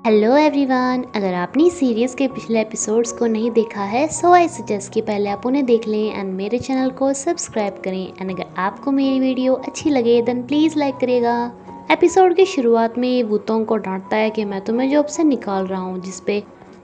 Hello everyone, अगर आपने इस सीरीज़ के पिछले एपिसोड्स को नहीं देखा है सो आई सजेस्ट कि पहले आप उन्हें देख लें एंड मेरे चैनल को सब्सक्राइब करें। एंड अगर आपको मेरी वीडियो अच्छी लगे देन प्लीज़ लाइक करिएगा। एपिसोड की शुरुआत में वूतोंग को डांटता है कि मैं तुम्हें जॉब से निकाल रहा हूँ, जिसपे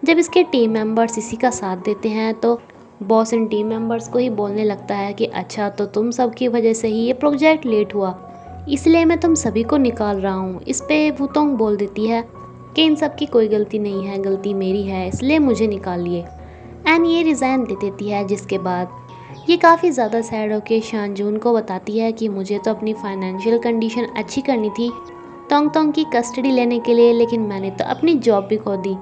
जब इसके टीम मेंबर्स इसी का साथ देते हैं तो बॉस इन टीम मेंबर्स को ही बोलने लगता है कि अच्छा तो तुम सब की वजह से ही ये प्रोजेक्ट लेट हुआ, इसलिए मैं तुम सभी को निकाल रहा हूँ। इस पे वूतोंग बोल देती है कि इन सब की कोई गलती नहीं है, गलती मेरी है, इसलिए मुझे निकालिए। एंड ये रिज़ाइन दे देती है, जिसके बाद ये काफ़ी ज़्यादा सैड होकर शानजून को बताती है कि मुझे तो अपनी फाइनेंशियल कंडीशन अच्छी करनी थी तोंग तोंग की कस्टडी लेने के लिए, लेकिन मैंने तो अपनी जॉब भी खो दी।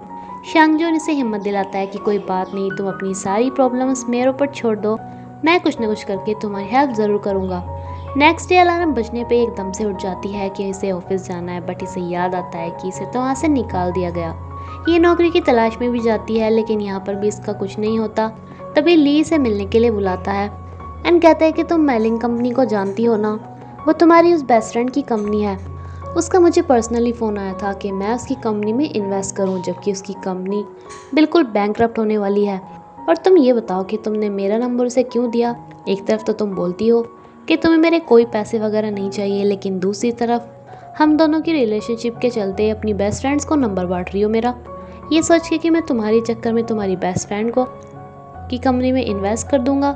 शांगजून इसे हिम्मत दिलाता है कि कोई बात नहीं, तुम अपनी सारी प्रॉब्लम्स मेरे ऊपर छोड़ दो, मैं कुछ ना कुछ करके तुम्हारी हेल्प ज़रूर करूँगा। नेक्स्ट डे अलार्म बजने पे एकदम से उठ जाती है कि इसे ऑफिस जाना है, बट इसे याद आता है कि इसे तो वहाँ से निकाल दिया गया। ये नौकरी की तलाश में भी जाती है, लेकिन यहाँ पर भी इसका कुछ नहीं होता। तभी ली इसे मिलने के लिए बुलाता है एंड कहता है कि तुम मेलिंग कंपनी को जानती हो ना, वो तुम्हारी उस बेस्ट फ्रेंड की कंपनी है। उसका मुझे पर्सनली फ़ोन आया था कि मैं उसकी कंपनी में इन्वेस्ट करूं, जबकि उसकी कंपनी बिल्कुल बैंकरप्ट होने वाली है। और तुम ये बताओ कि तुमने मेरा नंबर उसे क्यों दिया। एक तरफ तो तुम बोलती हो कि तुम्हें मेरे कोई पैसे वगैरह नहीं चाहिए, लेकिन दूसरी तरफ हम दोनों की रिलेशनशिप के चलते अपनी बेस्ट फ्रेंड्स को नंबर बांट रही हो मेरा, ये सोच के कि मैं तुम्हारे चक्कर में तुम्हारी बेस्ट फ्रेंड को की कंपनी में इन्वेस्ट कर दूंगा।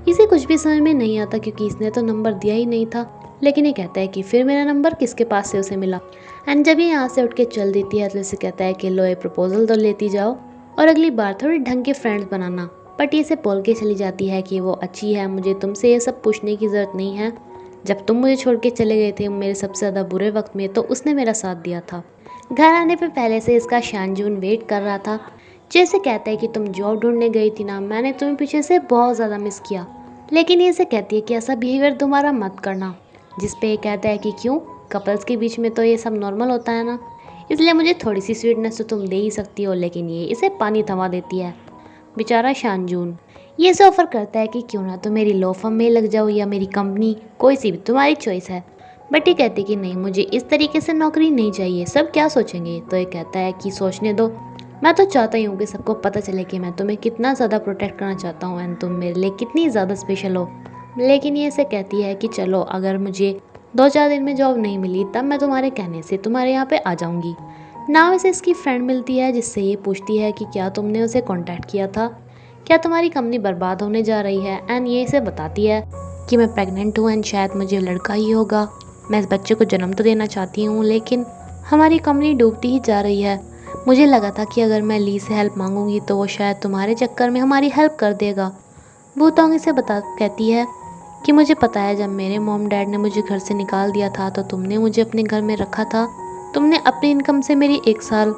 इसे कुछ भी समझ में नहीं आता क्योंकि इसने तो नंबर दिया ही नहीं था, लेकिन ये कहता है कि फिर मेरा नंबर किसके पास से उसे मिला। एंड जब ये यहाँ से उठ के चल देती है तो इसे कहता है कि लो ये प्रपोजल तो लेती जाओ और अगली बार थोड़ी ढंग के फ्रेंड्स बनाना। बट ये इसे बोल के चली जाती है कि वो अच्छी है, मुझे तुमसे ये सब पूछने की ज़रूरत नहीं है। जब तुम मुझे छोड़ के चले गए थे मेरे सबसे ज़्यादा बुरे वक्त में, तो उसने मेरा साथ दिया था। घर आने पे पहले से इसका शानजून वेट कर रहा था, जैसे कहता है कि तुम जॉब ढूंढने गई थी ना, मैंने तुम्हें पीछे से बहुत ज़्यादा मिस किया। लेकिन ये इसे कहती है कि ऐसा बिहेवियर दोबारा मत करना, जिस पे ये कहता है कि क्यों, कपल्स के बीच में तो ये सब नॉर्मल होता है ना, इसलिए मुझे थोड़ी सी स्वीटनेस तो तुम दे ही सकती हो। लेकिन ये इसे पानी थमा देती है। बेचारा शानजून ये इसे ऑफर करता है कि क्यों ना तो मेरी लॉ फर्म में लग जाओ या मेरी कंपनी, कोई सी भी, तुम्हारी चॉइस है। बट ये कहती कि नहीं, मुझे इस तरीके से नौकरी नहीं चाहिए, सब क्या सोचेंगे। तो ये कहता है कि सोचने दो, मैं तो चाहता ही हूँ कि सबको पता चले कि मैं तुम्हें कितना ज़्यादा प्रोटेक्ट करना चाहता हूँ एंड तुम मेरे लिए कितनी ज़्यादा स्पेशल हो। लेकिन ये इसे कहती है कि चलो अगर मुझे 2-4 दिन में जॉब नहीं मिली तब मैं तुम्हारे कहने से तुम्हारे यहाँ पे आ जाऊँगी। नाउ इसे इसकी फ्रेंड मिलती है, जिससे ये पूछती है कि क्या तुमने उसे कांटेक्ट किया था, क्या तुम्हारी कंपनी बर्बाद होने जा रही है। एंड ये इसे बताती है कि मैं प्रेग्नेंट हूँ एंड शायद मुझे लड़का ही होगा, मैं इस बच्चे को जन्म तो देना चाहती हूँ, लेकिन हमारी कंपनी डूबती ही जा रही है। मुझे लगा था कि अगर मैं ली से हेल्प मांगूंगी तो वो शायद तुम्हारे चक्कर में हमारी हेल्प कर देगा। वूतोंग इसे कहती है कि मुझे पता है, जब मेरे मॉम डैड ने मुझे घर से निकाल दिया था तो तुमने मुझे अपने घर में रखा था, तुमने अपनी इनकम से मेरी 1 साल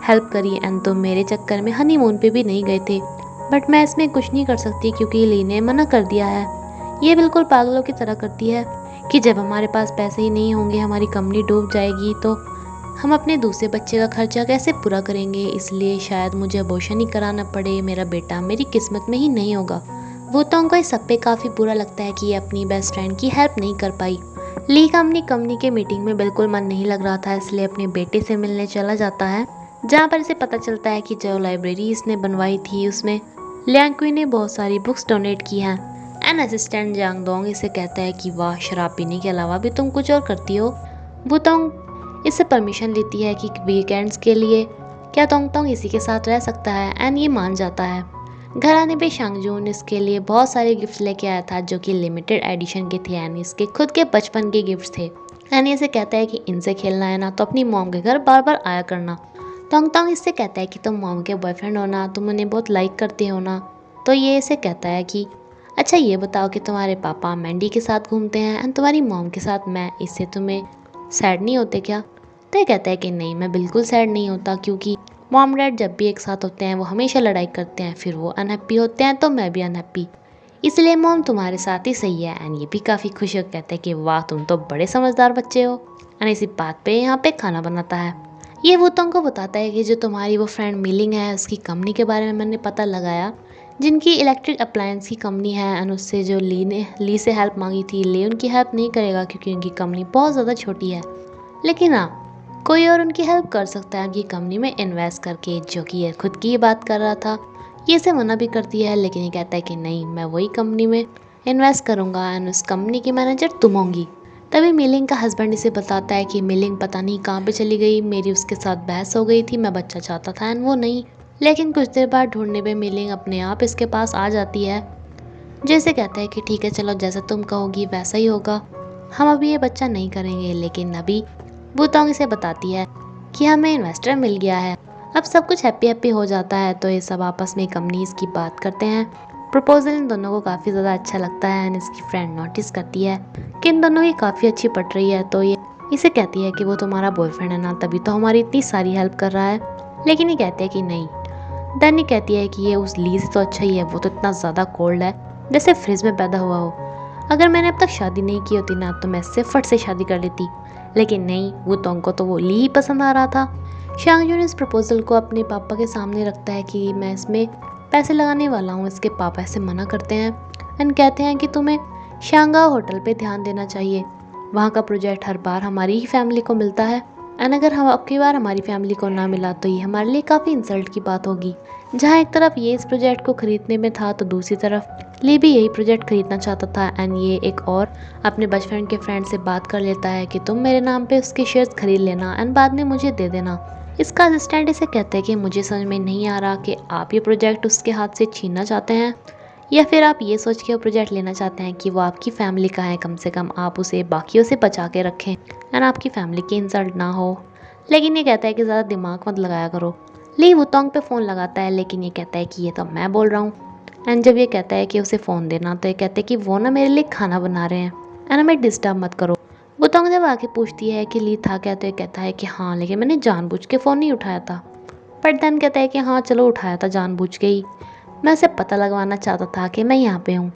हेल्प करी एंड तुम मेरे चक्कर में हनीमून पे भी नहीं गए थे। बट मैं इसमें कुछ नहीं कर सकती क्योंकि ली ने मना कर दिया है। ये बिल्कुल पागलों की तरह करती है कि जब हमारे पास पैसे ही नहीं होंगे, हमारी कंपनी डूब जाएगी, तो हम अपने दूसरे बच्चे का खर्चा कैसे पूरा करेंगे, इसलिए शायद मुझे अबॉर्शन ही कराना पड़े, मेरा बेटा मेरी किस्मत में ही नहीं होगा। वूतोंग को इस सब पे काफ़ी बुरा लगता है कि ये अपनी बेस्ट फ्रेंड की हेल्प नहीं कर पाई। ली का अपनी कंपनी के मीटिंग में बिल्कुल मन नहीं लग रहा था, इसलिए अपने बेटे से मिलने चला जाता है, जहाँ पर इसे पता चलता है कि जो लाइब्रेरी इसने बनवाई थी उसमें लियांग ने बहुत सारी बुक्स डोनेट की हैं। एन असिस्टेंट जांग दोंग इसे कहता है कि वाह, शराब पीने के अलावा भी तुम कुछ और करती हो। वूतोंग इससे परमिशन लेती है कि वीकेंड्स के लिए क्या तोंग तोंग इसी के साथ रह सकता है एंड ये मान जाता है। घर आने पे शांगजून इसके लिए बहुत सारे गिफ्ट्स लेके आया था जो कि लिमिटेड एडिशन के थे एंड इसके खुद के बचपन के गिफ्ट्स थे। एंड इसे कहता है कि इनसे खेलना है ना तो अपनी मॉम के घर बार बार आया करना। तोंग तोंग इससे कहता है कि तुम मॉम के बॉयफ्रेंड हो ना, तुम उन्हें बहुत लाइक करते हो ना। तो ये इसे कहता है कि अच्छा ये बताओ कि तुम्हारे पापा मैंडी के साथ घूमते हैं एंड तुम्हारी मॉम के साथ मैं, इससे तुम्हें सैड नहीं होते क्या। तो ये कहता है कि नहीं, मैं बिल्कुल सैड नहीं होता क्योंकि मॉम डैड जब भी एक साथ होते हैं वो हमेशा लड़ाई करते हैं, फिर वो अनहैप्पी होते हैं तो मैं भी अनहैप्पी, इसलिए मॉम तुम्हारे साथ ही सही है। एंड ये भी काफ़ी खुश होकर कहते हैं कि वाह, तुम तो बड़े समझदार बच्चे हो। एंड इसी बात पे यहाँ पे खाना बनाता है। ये वूतोंग को बताता है कि जो तुम्हारी वो फ्रेंड मिलिंग है उसकी कंपनी के बारे में मैंने पता लगाया, जिनकी इलेक्ट्रिक अप्लायंस की कंपनी है एंड उससे जो ली से हेल्प मांगी थी, ली उनकी हेल्प नहीं करेगा क्योंकि उनकी कंपनी बहुत ज़्यादा छोटी है। लेकिन हाँ, कोई और उनकी हेल्प कर सकता है उनकी कंपनी में इन्वेस्ट करके, जो कि ये खुद की ही बात कर रहा था। ये इसे मना भी करती है, लेकिन ये कहता है कि नहीं, मैं वही कंपनी में इन्वेस्ट करूँगा एंड उस कंपनी की मैनेजर तुम होंगी। तभी मिलिंग का हस्बैंड इसे बताता है कि मिलिंग पता नहीं कहाँ पे चली गई, मेरी उसके साथ बहस हो गई थी, मैं बच्चा चाहता था एंड वो नहीं। लेकिन कुछ देर बाद ढूंढने पे मिलिंग अपने आप इसके पास आ जाती है, जैसे कहता है कि ठीक है चलो, जैसा तुम कहोगी वैसा ही होगा, हम अभी ये बच्चा नहीं करेंगे। लेकिन अभी वुतोंग इसे बताती है कि हमें इन्वेस्टर मिल गया है, अब सब कुछ हैप्पी हैप्पी हो जाता है। तो ये सब आपस में कंपनीज की बात करते हैं। प्रपोजल इन दोनों को काफ़ी ज़्यादा अच्छा लगता है एंड इसकी फ्रेंड नोटिस करती है कि इन दोनों की काफ़ी अच्छी पट रही है। तो ये इसे कहती है कि वो तुम्हारा बॉयफ्रेंड है ना, तभी तो हमारी इतनी सारी हेल्प कर रहा है। लेकिन ये कहते हैं कि नहीं। देन ये कहती है कि ये उस ली से तो अच्छा ही है, वो तो इतना ज़्यादा कोल्ड है जैसे फ्रिज में पैदा हुआ हो। अगर मैंने अब तक शादी नहीं की होती ना, तो मैं इससे फट से शादी कर लेती। लेकिन नहीं, वुतोंग को तो वो ली ही पसंद आ रहा था। शांगजून इस प्रपोजल को अपने पापा के सामने रखता है कि मैं इसमें पैसे लगाने वाला हूँ। इसके पापा इसे मना करते हैं एंड कहते हैं कि तुम्हें शांगा होटल पे ध्यान देना चाहिए, वहाँ का प्रोजेक्ट हर बार हमारी ही फैमिली को मिलता है एंड अगर हम अब की बार हमारी फैमिली को ना मिला तो ये हमारे लिए काफ़ी इंसल्ट की बात होगी। जहाँ एक तरफ ये इस प्रोजेक्ट को खरीदने में था, तो दूसरी तरफ ली भी यही प्रोजेक्ट खरीदना चाहता था एंड ये एक और अपने बचपन के फ्रेंड से बात कर लेता है कि तुम मेरे नाम पे उसके शेयर्स खरीद लेना एंड बाद में मुझे दे देना। इसका असिस्टेंट इसे कहते हैं कि मुझे समझ में नहीं आ रहा कि आप ये प्रोजेक्ट उसके हाथ से छीनना चाहते हैं या फिर आप ये सोच के वो प्रोजेक्ट लेना चाहते हैं कि वो आपकी फैमिली का है, कम से कम आप उसे बाकियों से बचा के रखें एंड आपकी फैमिली की इंसल्ट ना हो। लेकिन ये कहता है कि ज़्यादा दिमाग मत लगाया करो। ली वुतोंग पे फ़ोन लगाता है, लेकिन ये कहता है कि ये तो मैं बोल रहा हूँ। एंड जब ये कहता है कि उसे फ़ोन देना, तो ये कहते हैं कि वो ना मेरे लिए खाना बना रहे हैं एंड हमें डिस्टर्ब मत करो। वुतोंग जब आके पूछती है कि ली था क्या, तो ये कहता है कि हाँ, लेकिन मैंने जानबूझ के फ़ोन नहीं उठाया था। बट देन कहता है कि हाँ चलो, उठाया था जानबूझ के ही, मैं उसे पता लगवाना चाहता था कि मैं यहाँ पे हूँ।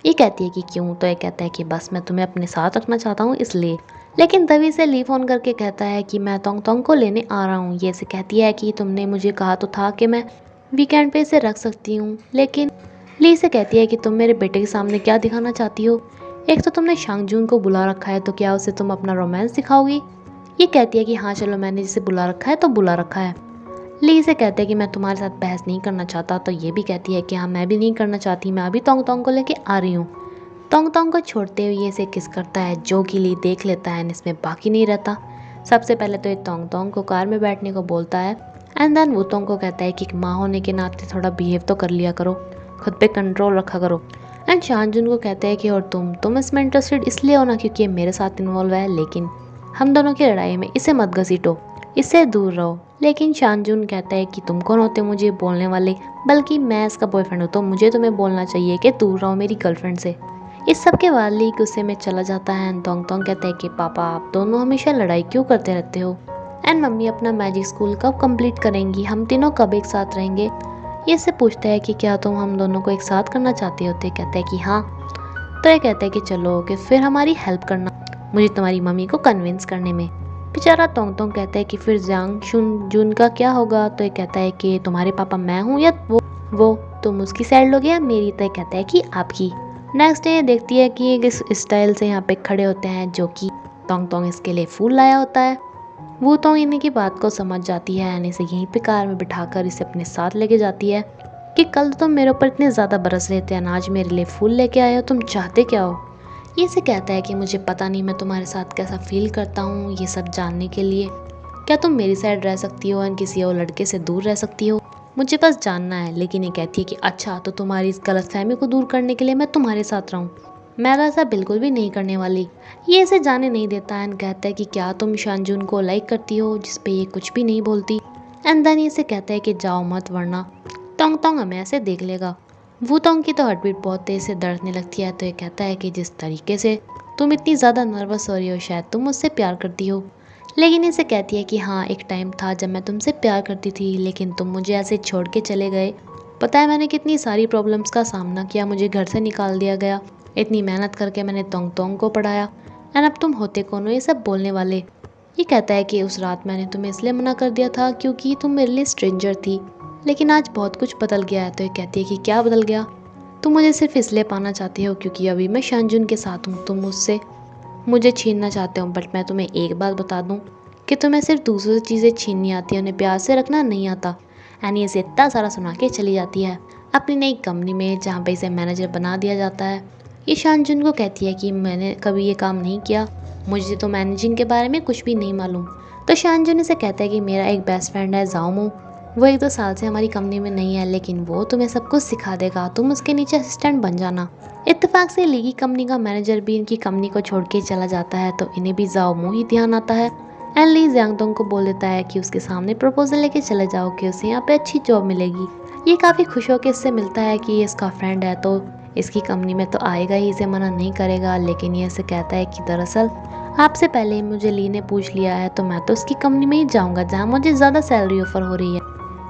ये कहती है कि क्यों, तो ये कहता है कि बस मैं तुम्हें अपने साथ रखना चाहता हूँ इसलिए। लेकिन तभी से ली फ़ोन करके कहता है कि मैं तोंग तोंग को लेने आ रहा हूँ। ये से कहती है कि तुमने मुझे कहा तो था कि मैं वीकेंड पे इसे रख सकती हूँ। लेकिन ली से कहती है कि तुम मेरे बेटे के सामने क्या दिखाना चाहती हो, एक तो तुमने शांगजून को बुला रखा है, तो क्या उसे तुम अपना रोमांस दिखाओगी। ये कहती है कि हाँ चलो, मैंने जिसे बुला रखा है तो बुला रखा है। ली से कहते हैं कि मैं तुम्हारे साथ बहस नहीं करना चाहता, तो ये भी कहती है कि हाँ मैं भी नहीं करना चाहती, मैं अभी तोंग तोंग को लेके आ रही हूँ। तोंग तोंग को छोड़ते हुए ये इसे किस करता है, जो कि ली देख लेता है, इसमें बाकी नहीं रहता। सबसे पहले तो ये तोंग तोंग को कार में बैठने को बोलता है एंड देन वुतोंग को कहता है कि माँ होने के नाते थोड़ा बिहेव तो कर लिया करो, खुद पे कंट्रोल रखा करो। एंड शांजुन को कहते हैं कि और तुम इसमें इंटरेस्टेड इसलिए हो ना क्योंकि ये मेरे साथ इन्वॉल्व है, लेकिन हम दोनों की लड़ाई में इसे मत घसीटो, इससे दूर रहो। लेकिन शांजुन कहता है कि तुम कौन होते मुझे बोलने वाले, बल्कि मैं इसका बॉयफ्रेंड हूँ, तो मुझे तुम्हें बोलना चाहिए कि दूर रहो मेरी गर्लफ्रेंड से। इस सब के बाद ली गुस्से में चला जाता है एंड तोंग तोंग कहता है कि पापा आप दोनों हमेशा लड़ाई क्यों करते रहते हो एंड मम्मी अपना मैजिक स्कूल कब कंप्लीट करेंगी, हम तीनों कब एक साथ रहेंगे। ये इससे पूछता है कि क्या तुम हम दोनों को एक साथ करना चाहते हो, तो कहता है कि हाँ। तो ये कहता है कि चलो कि फिर हमारी हेल्प करना मुझे तुम्हारी मम्मी को कन्विंस करने में। बेचारा तोंग तोंग कहता है कि फिर जियांग शुन जून का क्या होगा, तो ये कहता है कि तुम्हारे पापा मैं हूँ या वो तुम उसकी साइड लोगे या मेरी, तो ये कहता है कि आपकी। नेक्स्ट डे देखती है कि इस स्टाइल से यहाँ पे खड़े होते हैं, जो कि तोंग तोंग इसके लिए फूल लाया होता है। वो तोंग इन्हीं की बात को समझ जाती है एंड इसे यहीं पे कार में बिठाकर इसे अपने साथ लेके जाती है कि कल तो तुम मेरे ऊपर इतने ज़्यादा बरस रहे थे, आज मेरे लिए फूल लेके आए हो, तुम चाहते क्या हो। ये से कहता है कि मुझे पता नहीं मैं तुम्हारे साथ कैसा फील करता हूँ, ये सब जानने के लिए क्या तुम मेरी साइड रह सकती हो एंड किसी और लड़के से दूर रह सकती हो, मुझे बस जानना है। लेकिन ये कहती है कि अच्छा, तो तुम्हारी इस गलतफहमी को दूर करने के लिए मैं तुम्हारे साथ रहूँ, मैं तो ऐसा बिल्कुल भी नहीं करने वाली। ये इसे जाने नहीं देता एंड कहता है कि क्या तुम शांजुन को लाइक करती हो, जिस पे ये कुछ भी नहीं बोलती। एंड देन ये से कहता है कि जाओ मत, वरना तोंग तोंग हमें ऐसे देख लेगा। वुतोंग की तो हार्टबीट बहुत तेज से दर्दने लगती है, तो ये कहता है कि जिस तरीके से तुम इतनी ज़्यादा नर्वस हो रही हो, शायद तुम मुझसे प्यार करती हो। लेकिन इसे कहती है कि हाँ, एक टाइम था जब मैं तुमसे प्यार करती थी, लेकिन तुम मुझे ऐसे छोड़ के चले गए। पता है मैंने कितनी सारी प्रॉब्लम्स का सामना किया, मुझे घर से निकाल दिया गया, इतनी मेहनत करके मैंने तोंग तोंग को पढ़ाया एंड अब तुम होते कौन हो ये सब बोलने वाले। ये कहता है कि उस रात मैंने तुम्हें इसलिए मना कर दिया था क्योंकि तुम मेरे लिए स्ट्रेंजर थी, लेकिन आज बहुत कुछ बदल गया है। तो ये कहती है कि क्या बदल गया, तुम मुझे सिर्फ इसलिए पाना चाहती हो क्योंकि अभी मैं शांजुन के साथ हूँ, तुम मुझसे मुझे छीनना चाहते हो। बट मैं तुम्हें एक बात बता दूँ कि तुम्हें सिर्फ दूसरों से चीज़ें छीननी आती है, उन्हें प्यार से रखना नहीं आता। एनी इसे इतना सारा सुना के चली जाती है अपनी नई कंपनी में, जहाँ पे इसे मैनेजर बना दिया जाता है। ये शानजुन को कहती है कि मैंने कभी ये काम नहीं किया, मुझे तो मैनेजिंग के बारे में कुछ भी नहीं मालूम। तो शानजुन इसे कहता है कि मेरा एक बेस्ट फ्रेंड है जाओमो, वो 1-2 साल से हमारी कंपनी में नहीं है, लेकिन वो तुम्हें सब कुछ सिखा देगा, तुम उसके नीचे असिस्टेंट बन जाना। इत्तेफाक से ली की कंपनी का मैनेजर भी इनकी कंपनी को छोड़ के चला जाता है, तो इन्हें भी जाओमो ही ध्यान आता है। एन ली जियांगतोंग को बोल देता है कि उसके सामने प्रपोजल लेके चले जाओ कि उसे यहाँ पे अच्छी जॉब मिलेगी। ये काफ़ी खुश होकर इससे मिलता है कि ये इसका फ्रेंड है तो इसकी कंपनी में तो आएगा ही, इसे मना नहीं करेगा। लेकिन ये इसे कहता है कि दरअसल आपसे पहले ही मुझे ली ने पूछ लिया है, तो मैं तो उसकी कंपनी में ही जाऊँगा जहाँ मुझे ज़्यादा सैलरी ऑफर हो रही है।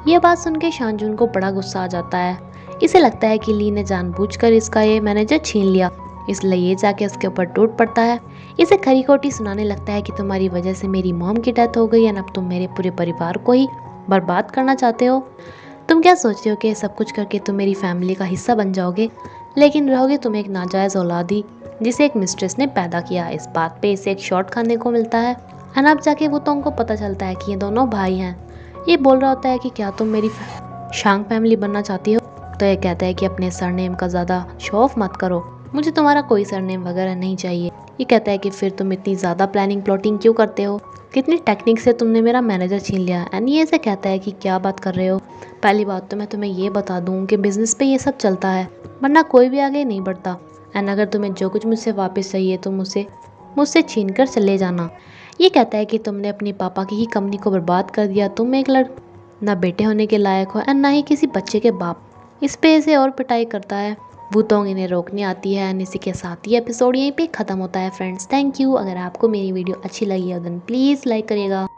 ये बात सुन के शानजुन को बड़ा गुस्सा आ जाता है। इसे लगता है कि ली ने जानबूझकर इसका ये मैनेजर छीन लिया, इसलिए ये जाके उसके ऊपर टूट पड़ता है। इसे खरी खोटी सुनाने लगता है कि तुम्हारी वजह से मेरी मॉम की डेथ हो गई है, अब तुम मेरे पूरे परिवार को ही बर्बाद करना चाहते हो। तुम क्या सोचते हो कि सब कुछ करके तुम मेरी फैमिली का हिस्सा बन जाओगे, लेकिन रहोगे तुम एक नाजायज़ औलादी जिसे एक मिस्ट्रेस ने पैदा किया। इस बात पे इसे एक शॉट खाने को मिलता है। अब जाके वुतोंग को पता चलता है कि ये दोनों भाई हैं। ये बोल रहा होता है कि क्या तुम मेरी शांग फैमिली बनना चाहती हो, तो ये कहता है कि अपने सरनेम का ज़्यादा शो ऑफ मत करो, मुझे तुम्हारा कोई सरनेम वगैरह नहीं चाहिए। ये कहता है कि फिर तुम इतनी ज़्यादा प्लानिंग प्लॉटिंग क्यों करते हो, कितनी टेक्निक से तुमने मेरा मैनेजर छीन लिया। एंड ये ऐसे कहता है कि क्या बात कर रहे हो, पहली बात तो मैं तुम्हें ये बता दूं कि बिजनेस पे ये सब चलता है, वरना कोई भी आगे नहीं बढ़ता। एंड अगर तुम्हें जो कुछ मुझसे वापस चाहिए तो मुझसे छीन कर चले जाना। ये कहता है कि तुमने अपने पापा की ही कंपनी को बर्बाद कर दिया, तुम एक ना बेटे होने के लायक हो एंड ना ही किसी बच्चे के बाप। इस पे इसे और पिटाई करता है। वुतोंग इन्हें रोकने आती है एंड इसी के साथ ये एपिसोड यहीं पे ख़त्म होता है फ्रेंड्स। Thank you. अगर आपको मेरी वीडियो अच्छी लगी है देन प्लीज़ लाइक करिएगा।